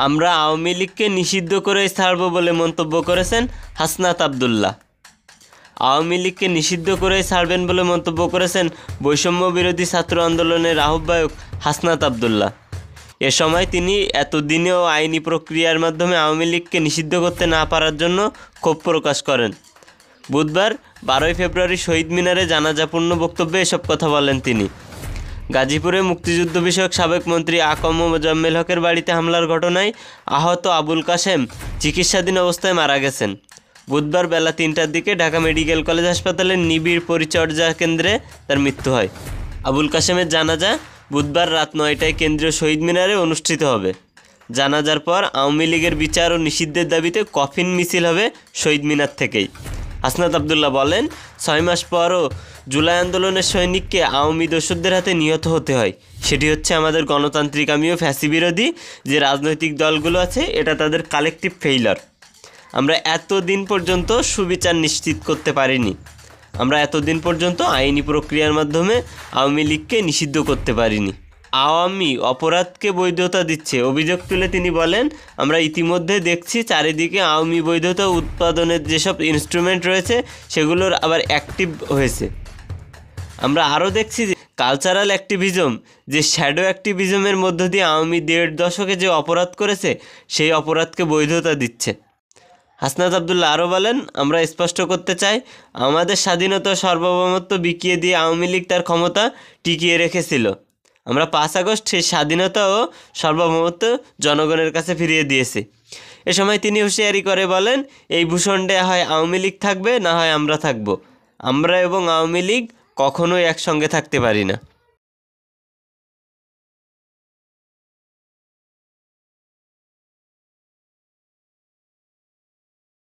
আমরা আওয়ামী লীগকে নিষিদ্ধ করেই ছাড়ব বলে মন্তব্য করেছেন হাসনাত আব্দুল্লাহ। আওয়ামী লীগকে নিষিদ্ধ করেই ছাড়বেন বলে মন্তব্য করেছেন বৈষম্য বিরোধী ছাত্র আন্দোলনের আহ্বায়ক হাসনাত আব্দুল্লাহ। এ সময় তিনি এতদিনেও আইনি প্রক্রিয়ার মাধ্যমে আওয়ামী লীগকে নিষিদ্ধ করতে না পারার জন্য ক্ষোভ প্রকাশ করেন। বুধবার 12 ফেব্রুয়ারি শহীদ মিনারে জানাজাপূর্ণ বক্তব্যে এসব কথা বলেন তিনি। গাজীপুরে মুক্তিযুদ্ধ বিষয়ক সাবেক মন্ত্রী আকম মোজাম্মেল হকের বাড়িতে হামলার ঘটনায় আহত আবুল কাশেম চিকিৎসাধীন অবস্থায় মারা গেছেন। বুধবার বেলা 3টার দিকে ঢাকা মেডিকেল কলেজ হাসপাতালের নিবিড় পরিচর্যা কেন্দ্রে তার মৃত্যু হয়। আবুল কাশেমের জানাজা বুধবার রাত 9টায় কেন্দ্রীয় শহীদ মিনারে অনুষ্ঠিত হবে। জানাজার পর আওয়ামী লীগের বিচার ও নিষিদ্ধের দাবিতে কফিন মিছিল হবে শহীদ মিনার থেকেই। হাসনাত আব্দুল্লাহ বলেন, 6 মাস পরও জুলাই আন্দোলনের সৈনিককে আওয়ামী দোসরদের হাতে নিহত হতে হয়। সেটি হচ্ছে আমাদের গণতান্ত্রিকামী ও ফ্যাসিবিরোধী যে রাজনৈতিক দলগুলো আছে, এটা তাদের কালেকটিভ ফেইলার। আমরা এতদিন পর্যন্ত সুবিচার নিশ্চিত করতে পারিনি। আমরা এতদিন পর্যন্ত আইনি প্রক্রিয়ার মাধ্যমে আওয়ামী লীগকে নিষিদ্ধ করতে পারিনি। আওয়ামী অপরাধকে বৈধতা দিচ্ছে অভিযোগ তুলে তিনি বলেন, আমরা ইতিমধ্যে দেখছি চারিদিকে আওয়ামী বৈধতা উৎপাদনের যেসব ইনস্ট্রুমেন্ট রয়েছে সেগুলোর আবার অ্যাক্টিভ হয়েছে। আমরা আরও দেখছি যে কালচারাল অ্যাক্টিভিজম, যে শ্যাডো অ্যাক্টিভিজমের মধ্য দিয়ে আওয়ামী 1.5 দশকে যে অপরাধ করেছে সেই অপরাধকে বৈধতা দিচ্ছে। হাসনাত আব্দুল্লাহ আরও বলেন, আমরা স্পষ্ট করতে চাই, আমাদের স্বাধীনতা সার্বভৌমত্ব বিকিয়ে দিয়ে আওয়ামী লীগ তার ক্ষমতা টিকিয়ে রেখেছিল। আমরা 5 আগস্ট সেই স্বাধীনতা ও সার্বভৌমত্ব জনগণের কাছে ফিরিয়ে দিয়েছি। এ সময় তিনি হুঁশিয়ারি করে বলেন, এই ভূখণ্ডে হয় আওয়ামী লীগ থাকবে, না হয় আমরা থাকব। আমরা এবং আওয়ামী লীগ কখনোই একসঙ্গে থাকতে পারি না।